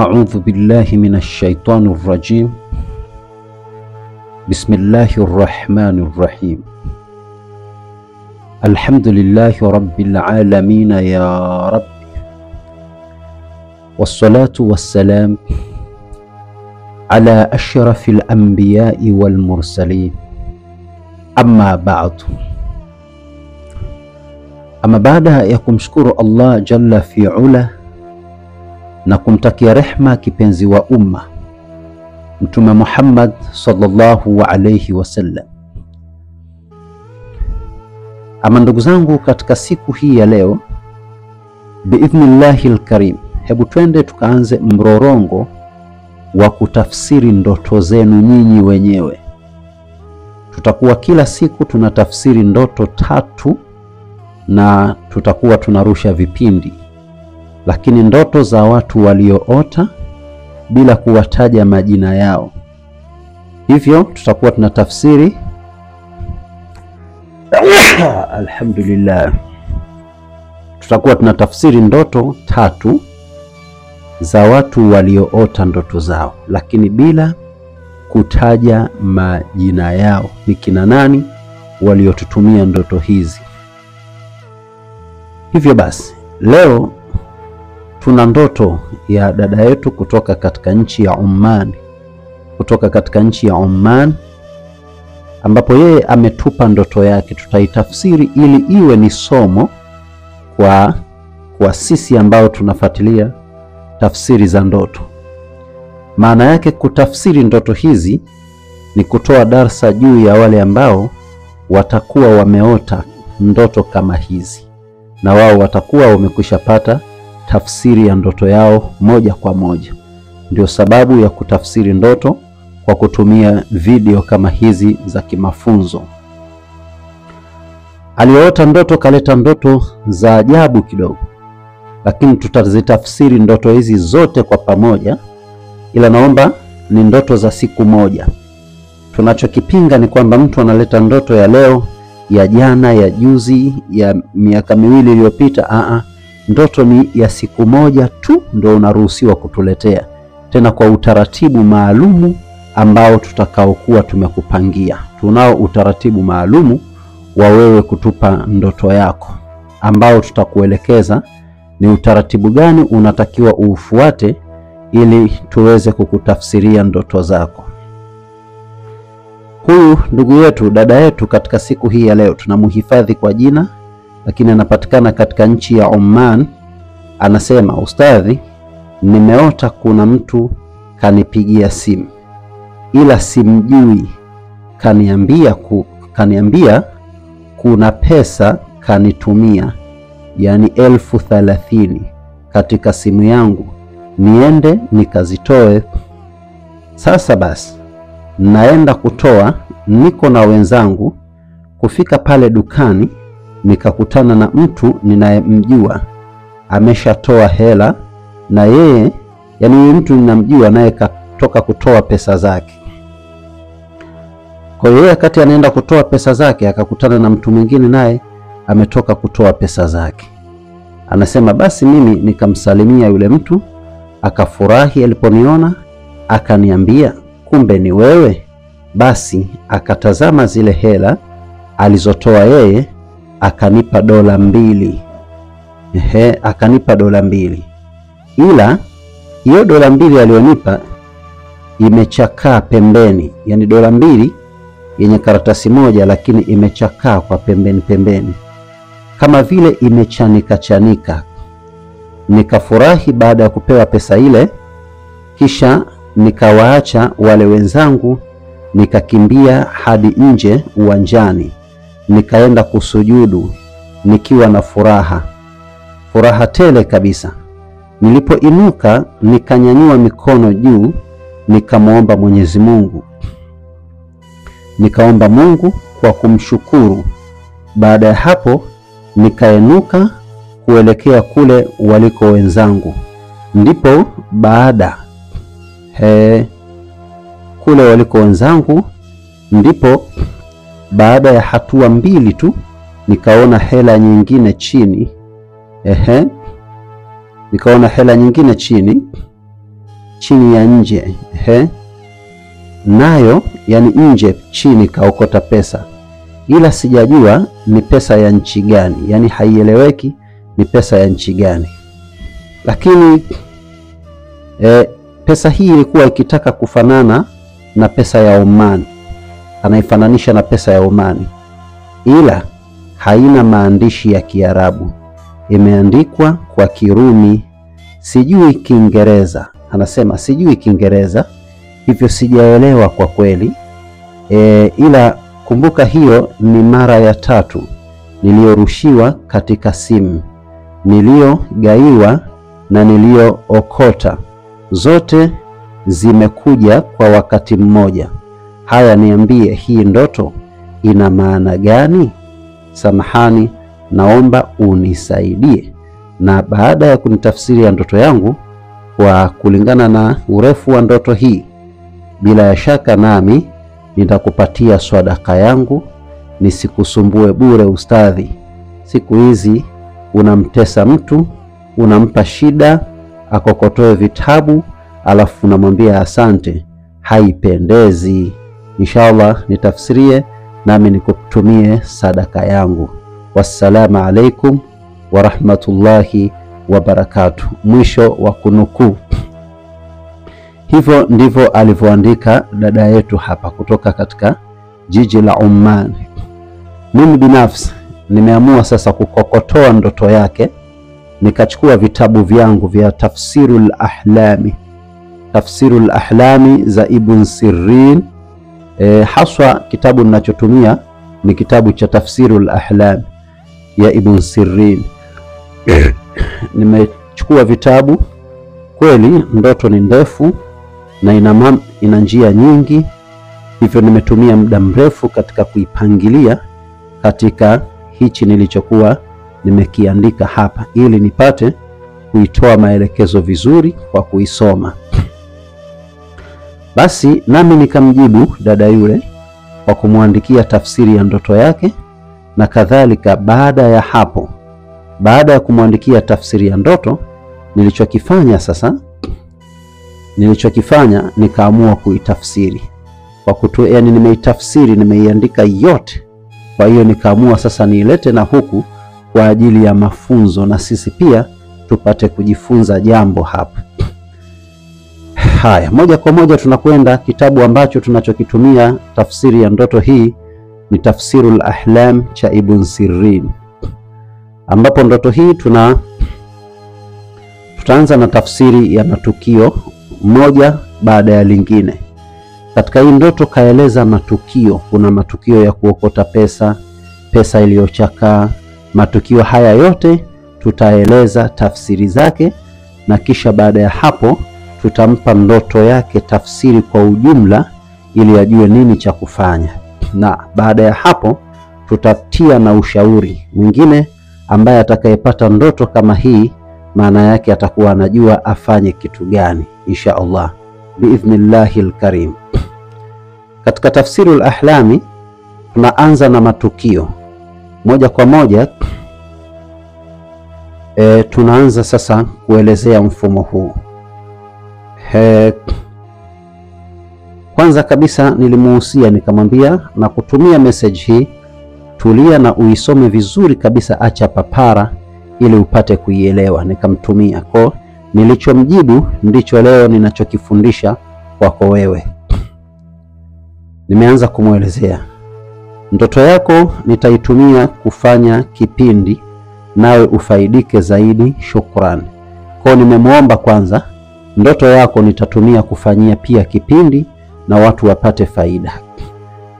أعوذ بالله من الشيطان الرجيم. بسم الله الرحمن الرحيم. الحمد لله رب العالمين يا رب، والصلاة والسلام على أشرف الأنبياء والمرسلين. أما بعد. Ama baada ya kumshukuru Allah jalla fi'ala na kumtakia rehma kipenzi wa umma Mtume Muhammad sallallahu alayhi wasallam. Ama ndugu zangu, katika siku hii ya leo biidhnillahil karim, hebu twende tukaanze mrorongo wa kutafsiri ndoto zenu nyinyi wenyewe. Tutakuwa kila siku tunatafsiri ndoto 3 na tutakuwa tunarusha vipindi, lakini ndoto za watu walioota bila kuwataja majina yao. Hivyo tutakuwa tunatafsiri alhamdulillah, tutakuwa tunatafsiri ndoto 3 za watu walioota ndoto zao, lakini bila kutaja majina yao, ni kina nani waliotutumia ndoto hizi. Hivyo basi leo tuna ndoto ya dada yetu kutoka katika nchi ya Oman, ambapo yeye ametupa ndoto yake. Tutaitafsiri ili iwe ni somo kwa sisi ambao tunafuatilia tafsiri za ndoto. Maana yake kutafsiri ndoto hizi ni kutoa darsa juu ya wale ambao watakuwa wameota ndoto kama hizi, na wao watakuwa wamekwishapata tafsiri ya ndoto yao moja kwa moja. Ndio sababu ya kutafsiri ndoto kwa kutumia video kama hizi za kimafunzo. Aliyoota ndoto kaleta ndoto za ajabu kidogo, lakini tutazitafsiri ndoto hizi zote kwa pamoja, ila naomba ni ndoto za siku moja. Tunachokipinga ni kwamba mtu analeta ndoto ya leo, ya jana, ya juzi, ya miaka 2 iliyopita. Ndoto ni ya siku moja tu ndio unaruhusiwa kutuletea, tena kwa utaratibu maalumu ambao tutakaokuwa tumekupangia. Tunao utaratibu maalumu wa wewe kutupa ndoto yako, ambao tutakuelekeza ni utaratibu gani unatakiwa ufuate ili tuweze kukutafsiria ndoto zako. Huyu ndugu yetu, dada yetu, katika siku hii ya leo tunamhifadhi kwa jina, lakini anapatikana katika nchi ya Oman. Anasema, ustadhi, nimeota kuna mtu kanipigia simu, ila simjui. Kaniambia kuna pesa kanitumia, yani 30,000 katika simu yangu, niende nikazitoe. Sasa basi naenda kutoa, niko na wenzangu. Kufika pale dukani nikakutana na mtu ninayemjua ameshatoa hela, na yeye, yani huyu mtu ninamjua, naye katoka kutoa pesa zake. Kwa hiyo wakati anaenda kutoa pesa zake akakutana na mtu mwingine naye ametoka kutoa pesa zake. Anasema basi mimi nikamsalimia yule mtu, akafurahi aliponiona, akaniambia kumbe ni wewe. Basi akatazama zile hela alizotoa yeye, akanipa $2. Akanipa $2, ila hiyo $2 alionipa imechakaa pembeni, yani $2 yenye karatasi moja, lakini imechakaa kwa pembeni kama vile imechanika. Nikafurahi baada ya kupewa pesa ile, kisha nikawaacha wale wenzangu, nikakimbia hadi nje uwanjani, nikaenda kusujudu nikiwa na furaha tele kabisa. Nilipoinuka nikanyanyua mikono juu, nikaomba Mwenyezi Mungu, nikaomba Mungu kwa kumshukuru. Baada ya hapo nikainuka kuelekea kule waliko wenzangu, ndipo baada kule waliko wenzangu, ndipo baada ya hatua 2 tu nikaona hela nyingine chini. Nikaona hela nyingine chini, chini ya nje, nayo yani nje chini kaokota pesa, ila sijajua ni pesa ya nchi gani, yani haieleweki ni pesa ya nchi gani. Lakini pesa hii ilikuwa ikitaka kufanana na pesa ya Oman, anaifananisha na pesa ya Omani, ila haina maandishi ya Kiarabu, imeandikwa kwa Kirumi, sijui Kiingereza. Anasema sijui Kiingereza, hivyo sijaelewa kwa kweli. Ila kumbuka hiyo ni mara ya 3 niliyorushiwa katika simu, niliyogaiwa na niliyookota, zote zimekuja kwa wakati mmoja. Haya, niambie hii ndoto ina maana gani? Samahani, naomba unisaidie. Na baada ya kunitafsiri ya ndoto yangu kwa kulingana na urefu wa ndoto hii, bila ya shaka nami nitakupatia sadaka yangu, nisikusumbue bure ustadhi. Siku hizi unamtesa mtu, unampa shida akokotoe vitabu, alafu unamwambia asante, haipendezi. Inshallah nitafsirie nami nikutumie sadaka yangu. Wassalamu alaikum wa rahmatullahi wa barakatuh. Mwisho wa kunukuu. Hivyo ndivyo alivyoandika dada yetu hapa kutoka katika jiji la Oman. Mimi binafsi nimeamua sasa kukokotoa ndoto yake, nikachukua vitabu vyangu vya Tafsirul Ahlami za Ibn Sirrin. Haswa kitabu ninachotumia ni kitabu cha Tafsirul Ahlam ya Ibn Sirrin. Nimechukua vitabu, kweli ndoto ni ndefu na ina njia nyingi, hivyo nimetumia muda mrefu katika kuipangilia katika hichi nilichokuwa nimekiandika hapa, ili nipate kuitoa maelekezo vizuri kwa kuisoma. Basi nami nikamjibu dada yule kwa kumwandikia tafsiri ya ndoto yake na kadhalika. Baada ya hapo, baada ya kumwandikia tafsiri ya ndoto, nilichokifanya nikaamua kuitafsiri kwa yani nimeitafsiri, nimeiandika yote. Kwa hiyo nikaamua sasa niilete na huku kwa ajili ya mafunzo, na sisi pia tupate kujifunza jambo hapa. Haya, moja kwa moja tunakwenda kitabu ambacho tunachokitumia tafsiri ya ndoto hii ni Tafsirul Ahlam cha Ibn Sirrin, ambapo ndoto hii tutaanza na tafsiri ya matukio moja baada ya lingine. Katika hii ndoto kaeleza matukio, kuna matukio ya kuokota pesa iliyochakaa. Matukio haya yote tutaeleza tafsiri zake, na kisha baada ya hapo tutampa ndoto yake tafsiri kwa ujumla ili ajue nini cha kufanya. Na baada ya hapo tutatia na ushauri mwingine, ambaye atakayepata ndoto kama hii maana yake atakuwa anajua afanye kitu gani insha Allah biidhnillahil karim. Katika Tafsirul Ahlami tunaanza na matukio moja kwa moja. Tunaanza sasa kuelezea mfumo huu. Kwanza kabisa nilimuhusia nikamwambia, na kutumia message hii, tulia na uisome vizuri kabisa, acha papara ili upate kuielewa. Nikamtumia kwa nilichomjibu ndicho leo ninachokifundisha kwako wewe. Nimeanza kumuelezea ndoto yako nitaitumia kufanya kipindi nawe ufaidike zaidi, shukrani. Kwa nimemuomba kwanza ndoto yako nitatumia kufanyia pia kipindi na watu wapate faida.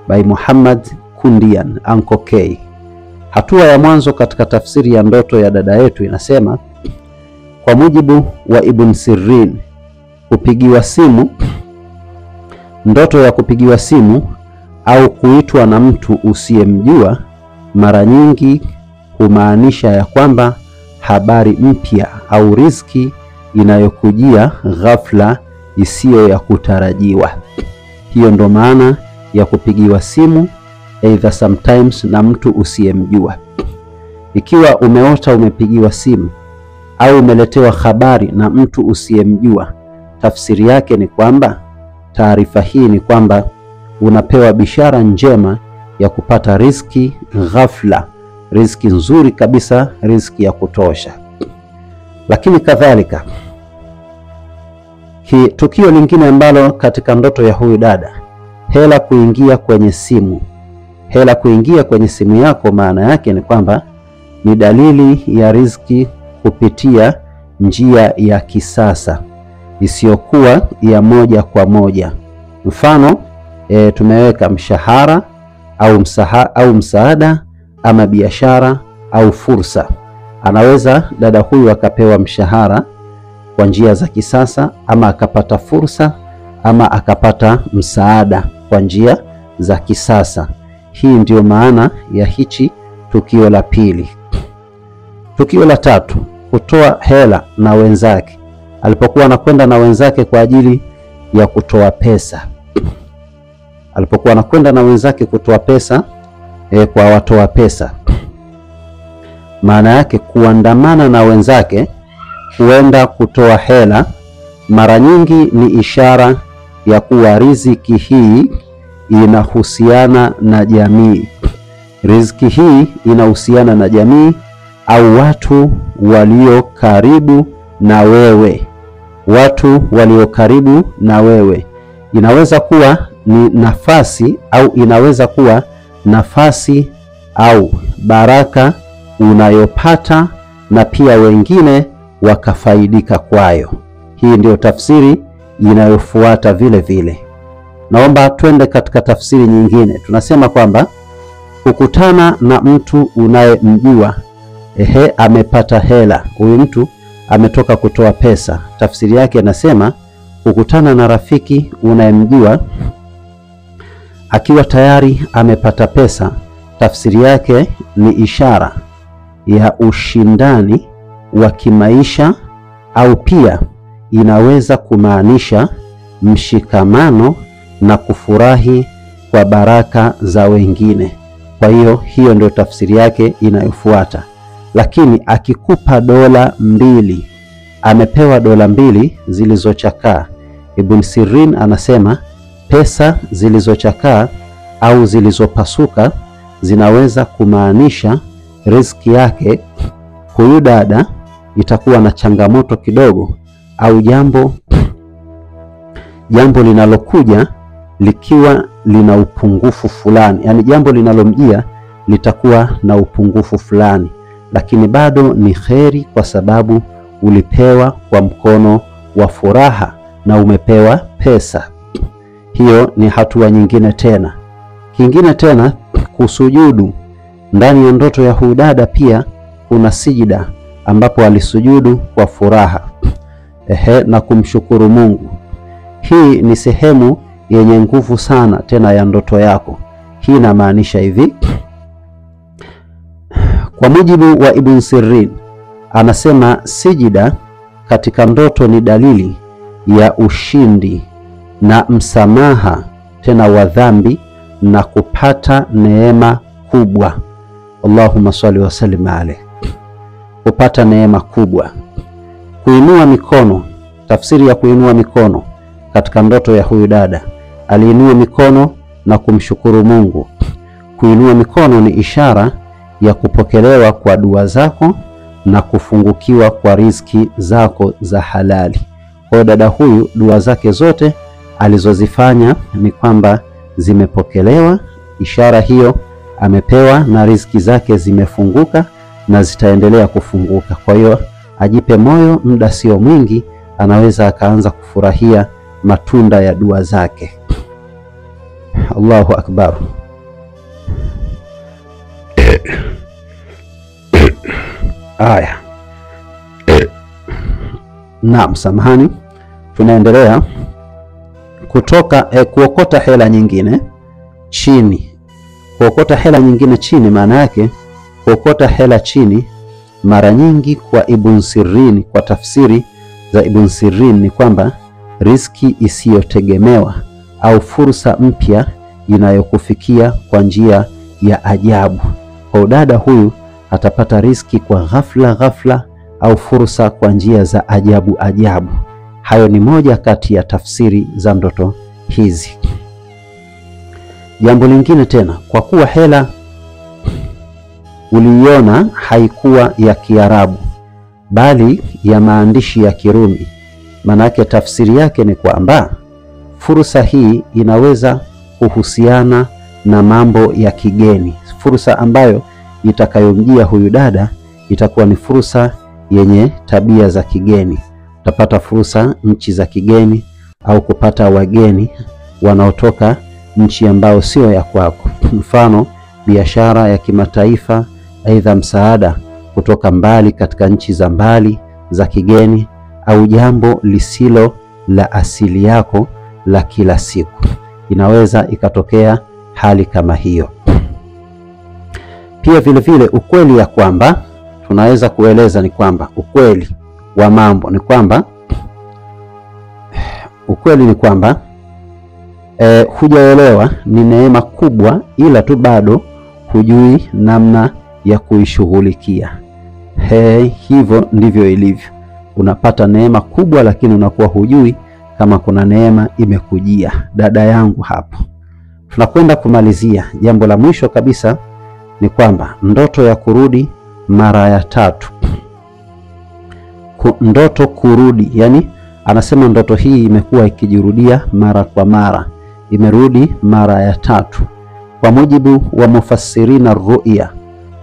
By Muhammad Kundian, Uncle K. Hatua ya mwanzo katika tafsiri ya ndoto ya dada yetu inasema, kwa mujibu wa Ibn Sirrin, kupigiwa simu, ndoto ya kupigiwa simu au kuitwa na mtu usiyemjua mara nyingi humaanisha ya kwamba habari mpya au riziki inayokujia ghafla isiyo ya kutarajiwa. Hiyo ndo maana ya kupigiwa simu, either sometimes na mtu usiyemjua. Ikiwa umeota umepigiwa simu au umeletewa habari na mtu usiyemjua, tafsiri yake ni kwamba, taarifa hii ni kwamba unapewa bishara njema ya kupata riziki ghafla, riziki nzuri kabisa, riziki ya kutosha. Lakini kadhalika tukio lingine ambalo katika ndoto ya huyu dada, hela kuingia kwenye simu. Hela kuingia kwenye simu yako, maana yake ni kwamba ni dalili ya riziki kupitia njia ya kisasa isiyokuwa ya moja kwa moja. Mfano tumeweka mshahara au msaada ama biashara au fursa. Anaweza dada huyu akapewa mshahara kwa njia za kisasa, ama akapata fursa, ama akapata msaada kwa njia za kisasa. Hii ndio maana ya hichi tukio la pili. Tukio la tatu, kutoa hela na wenzake. Alipokuwa anakwenda na wenzake kwa ajili ya kutoa pesa. Alipokuwa anakwenda na wenzake kutoa pesa kwa watoa pesa, maana yake kuandamana na wenzake kuenda kutoa hela, mara nyingi ni ishara ya kuwa riziki hii inahusiana na jamii. Riziki hii inahusiana na jamii au watu walio karibu na wewe. Watu walio karibu na wewe. Inaweza kuwa ni nafasi, au inaweza kuwa nafasi au baraka unayopata na pia wengine wakafaidika kwayo. Hii ndio tafsiri inayofuata vile vile. Naomba twende katika tafsiri nyingine. Tunasema kwamba kukutana na mtu unayemjua, amepata hela. Huyu mtu ametoka kutoa pesa. Tafsiri yake anasema kukutana na rafiki unayemjua akiwa tayari amepata pesa. Tafsiri yake ni ishara ya ushindani wa kimaisha, au pia inaweza kumaanisha mshikamano na kufurahi kwa baraka za wengine. Kwa hiyo ndio tafsiri yake inayofuata. Lakini akikupa dola 2, amepewa dola 2 zilizochakaa. Ibn Sirin anasema pesa zilizochakaa au zilizopasuka zinaweza kumaanisha riziki yake huyu dada itakuwa na changamoto kidogo, au jambo linalokuja likiwa lina upungufu fulani. Yani jambo linalomjia litakuwa na upungufu fulani, lakini bado ni kheri kwa sababu ulipewa kwa mkono wa furaha na umepewa pesa. Hiyo ni hatua nyingine tena. Kingine tena, kusujudu. Ndani ya ndoto ya huyu dada pia kuna sijida ambapo alisujudu kwa furaha na kumshukuru Mungu. Hii ni sehemu yenye nguvu sana tena ya ndoto yako. Hii inamaanisha hivi, kwa mujibu wa Ibn Sirin anasema sijida katika ndoto ni dalili ya ushindi na msamaha tena wa dhambi na kupata neema kubwa. Allahumma salli wa sallim alayhi. Kupata neema kubwa. Kuinua mikono. Tafsiri ya kuinua mikono katika ndoto ya huyu dada, aliinua mikono na kumshukuru Mungu. Kuinua mikono ni ishara ya kupokelewa kwa dua zako na kufungukiwa kwa riziki zako za halali. Kwa dada huyu dua zake zote alizozifanya ni kwamba zimepokelewa. Ishara hiyo amepewa na riziki zake zimefunguka na zitaendelea kufunguka. Kwa hiyo ajipe moyo, muda sio mwingi anaweza akaanza kufurahia matunda ya dua zake. Allahu akbar. Aya. Naam, samahani. Tunaendelea kuokota hela nyingine chini. Kuokota hela nyingine chini maana yake kuokota hela chini mara nyingi kwa Ibn Sirin, kwa tafsiri za Ibn Sirin ni kwamba riziki isiyotegemewa au fursa mpya inayokufikia kwa njia ya ajabu. Kwa dada huyu atapata riziki kwa ghafla au fursa kwa njia za ajabu. Hayo ni moja kati ya tafsiri za ndoto hizi. Jambo lingine tena, kwa kuwa hela uliiona haikuwa ya Kiarabu bali ya maandishi ya Kirumi, manake tafsiri yake ni kwamba fursa hii inaweza kuhusiana na mambo ya kigeni. Fursa ambayo itakayomjia huyu dada itakuwa ni fursa yenye tabia za kigeni. Utapata fursa nchi za kigeni au kupata wageni wanaotoka nchi ambao sio ya kwako. Mfano, biashara ya kimataifa, aidha msaada kutoka mbali katika nchi za mbali za kigeni, au jambo lisilo la asili yako la kila siku. Inaweza ikatokea hali kama hiyo. Pia vile vile ukweli ya kwamba tunaweza kueleza ni kwamba ukweli wa mambo ni kwamba hujaelewa ni neema kubwa, ila tu bado hujui namna ya kuishughulikia. Hivyo ndivyo ilivyo. Unapata neema kubwa lakini unakuwa hujui kama kuna neema imekujia. Dada yangu hapo. Tunakwenda kumalizia. Jambo la mwisho kabisa ni kwamba ndoto ya kurudi mara ya 3. Ndoto kurudi, yani anasema ndoto hii imekuwa ikijirudia mara kwa mara. Imerudi mara ya 3. Kwa mujibu wa mufassirina ru'ya,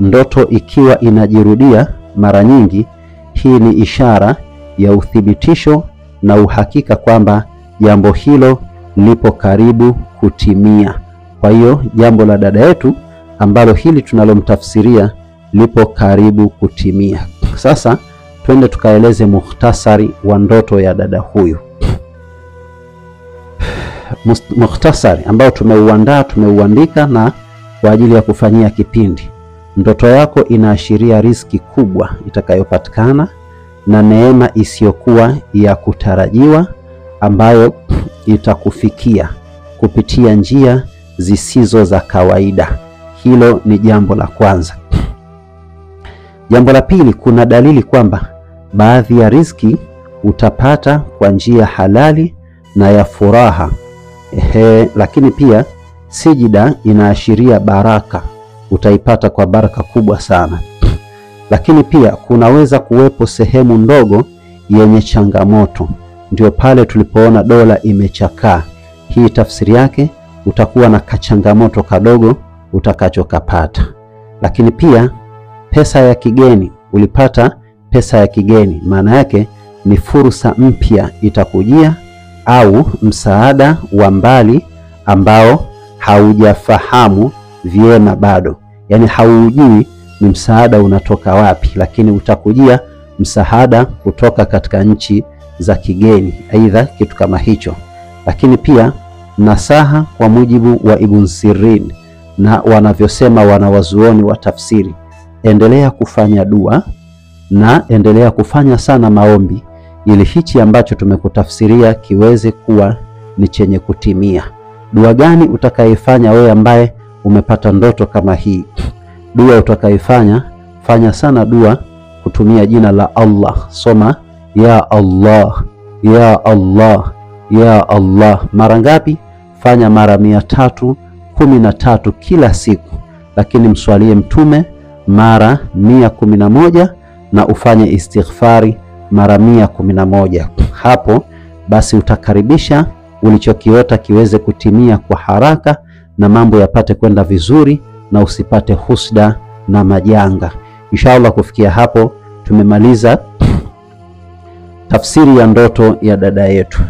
ndoto ikiwa inajirudia mara nyingi, hii ni ishara ya uthibitisho na uhakika kwamba jambo hilo lipo karibu kutimia. Kwa hiyo jambo la dada yetu ambalo hili tunalomtafsiria lipo karibu kutimia. Sasa twende tukaeleze mukhtasari wa ndoto ya dada huyu. Mukhtasari ambao tumeuandika na kwa ajili ya kufanyia kipindi. Ndoto yako inaashiria riziki kubwa itakayopatikana na neema isiyokuwa ya kutarajiwa ambayo itakufikia kupitia njia zisizo za kawaida. Hilo ni jambo la kwanza. Jambo la pili, kuna dalili kwamba baadhi ya riziki utapata kwa njia halali na ya furaha. Lakini pia sijida inaashiria baraka, utaipata kwa baraka kubwa sana. Lakini pia kunaweza kuwepo sehemu ndogo yenye changamoto, ndio pale tulipoona dola imechakaa. Hii tafsiri yake utakuwa na kachangamoto kadogo utakachokapata. Lakini pia pesa ya kigeni, ulipata pesa ya kigeni, maana yake ni fursa mpya itakujia au msaada wa mbali ambao haujafahamu vyema bado. Yani haujui ni msaada unatoka wapi, lakini utakujia msaada kutoka katika nchi za kigeni, aidha kitu kama hicho. Lakini pia nasaha kwa mujibu wa Ibn Sirin na wanavyosema wanawazuoni wa tafsiri, endelea kufanya dua na endelea kufanya sana maombi ili hichi ambacho tumekutafsiria kiweze kuwa ni chenye kutimia. Dua gani utakaifanya wewe ambaye umepata ndoto kama hii? Dua utakaifanya, fanya sana dua kutumia jina la Allah. Soma ya Allah, ya Allah, ya Allah. Mara ngapi? Fanya mara 313 kila siku, lakini mswalie mtume mara 111 na ufanye istighfari mara 111. Hapo basi utakaribisha ulichokiota kiweze kutimia kwa haraka na mambo yapate kwenda vizuri na usipate husda na majanga. Inshallah kufikia hapo tumemaliza tafsiri ya ndoto ya dada yetu.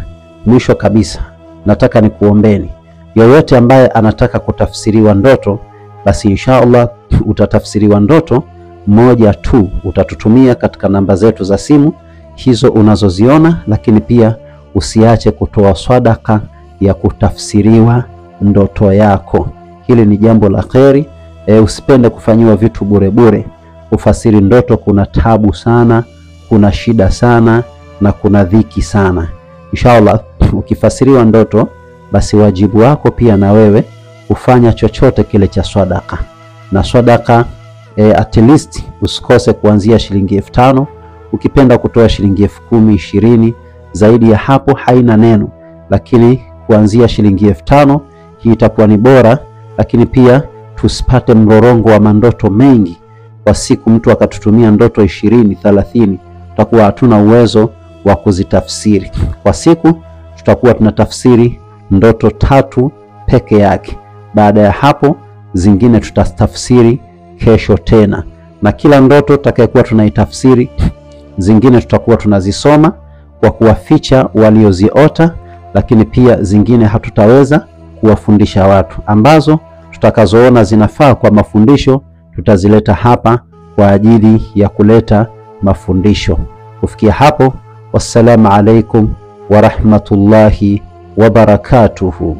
Mwisho kabisa nataka nikuombeni, yoyote ambaye anataka kutafsiriwa ndoto, basi inshallah utatafsiriwa ndoto moja tu. Utatutumia katika namba zetu za simu hizo unazoziona, lakini pia usiache kutoa sadaka ya kutafsiriwa ndoto yako. Hili ni jambo la kheri. Usipende kufanyiwa vitu bure bure. Kufasiri ndoto kuna tabu sana, kuna shida sana na kuna dhiki sana. Inshallah ukifasiriwa ndoto, basi wajibu wako pia na wewe ufanya chochote kile cha sadaka. Na sadaka at least usikose kuanzia shilingi 5,000. Ukipenda kutoa shilingi 10,000, 20,000, Zaidi ya hapo haina neno, lakini kuanzia shilingi 5,000 hii itakuwa ni bora. Lakini pia tusipate mrorongo wa mandoto mengi kwa siku, mtu akatutumia ndoto 20, 30, tutakuwa hatuna uwezo wa kuzitafsiri. Kwa siku tutakuwa tunatafsiri ndoto 3 peke yake. Baada ya hapo zingine tutatafsiri kesho tena, na kila ndoto tutakayekuwa tunaitafsiri, zingine tutakuwa tunazisoma kwa kuwaficha walioziota, lakini pia zingine hatutaweza kuwafundisha watu. Ambazo tutakazoona zinafaa kwa mafundisho tutazileta hapa kwa ajili ya kuleta mafundisho. Kufikia hapo, wassalamu alaikum wa rahmatullahi wa barakatuhu.